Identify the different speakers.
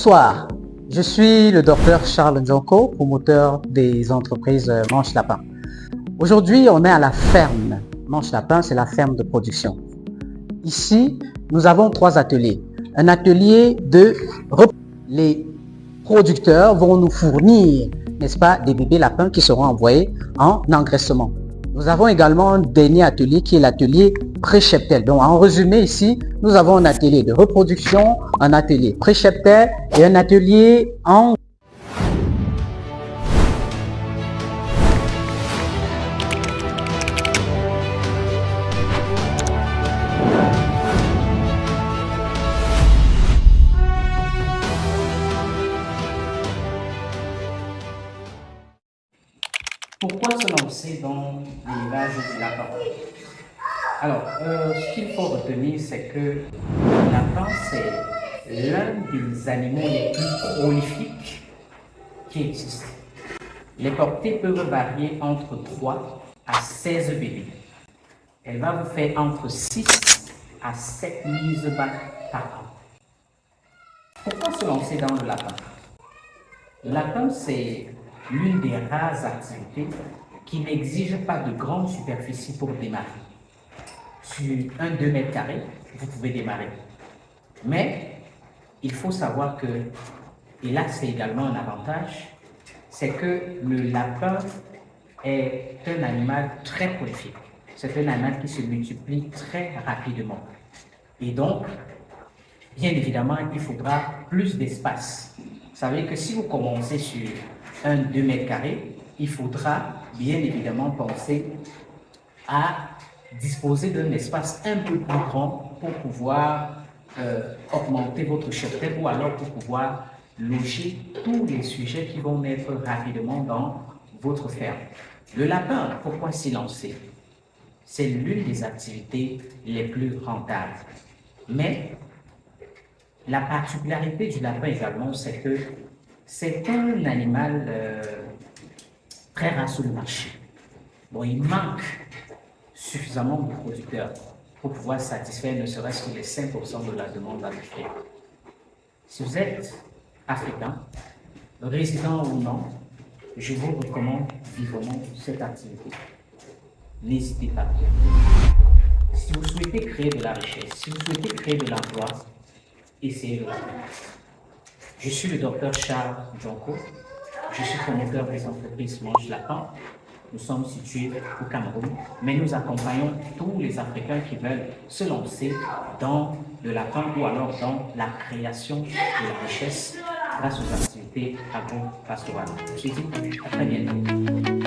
Speaker 1: Bonsoir, je suis le docteur Charles Ndjonko, promoteur des entreprises Manche Lapin. Aujourd'hui, on est à la ferme. Manche Lapin, c'est la ferme de production. Ici, nous avons 3 ateliers. Un atelier de les producteurs vont nous fournir, n'est-ce pas, des bébés lapins qui seront envoyés en engraissement. Nous avons également un dernier atelier qui est l'atelier pré-cheptel. Donc en résumé ici, nous avons un atelier de reproduction, un atelier pré-cheptel et un atelier en...
Speaker 2: Pourquoi se lancer dans l'élevage du lapin? Alors, ce qu'il faut retenir, c'est que le lapin, c'est l'un des animaux les plus prolifiques qui existent. Les portées peuvent varier entre 3 à 16 bébés. Elle va vous faire entre 6 à 7 mises par an. Pourquoi se lancer dans le lapin? Le lapin, c'est l'une des rares activités qui n'exige pas de grande superficie pour démarrer. Sur un 2 mètres carrés, vous pouvez démarrer. Mais il faut savoir que, et là c'est également un avantage, c'est que le lapin est un animal très prolifique. C'est un animal qui se multiplie très rapidement. Et donc, bien évidemment, il faudra plus d'espace. Vous savez que si vous commencez sur un 2 mètres carrés, il faudra bien évidemment penser à disposer d'un espace un peu plus grand pour pouvoir augmenter votre cheptel ou alors pour pouvoir loger tous les sujets qui vont naître rapidement dans votre ferme. Le lapin, pourquoi s'y lancer? C'est l'une des activités les plus rentables. Mais la particularité du lapin également, c'est que c'est un animal très rare sur le marché. Bon, il manque suffisamment de producteurs pour pouvoir satisfaire ne serait-ce que les 5% de la demande africaine. Si vous êtes africain, résident ou non, je vous recommande vivement cette activité. N'hésitez pas. Si vous souhaitez créer de la richesse, si vous souhaitez créer de l'emploi, essayez le faire. Je suis le docteur Charles Ndjonko. Je suis promoteur des entreprises Manche Lapin. Nous sommes situés au Cameroun, mais nous accompagnons tous les Africains qui veulent se lancer dans le lapin ou alors dans la création de la richesse grâce aux activités agro-pastorales. Je vous dis à très bientôt.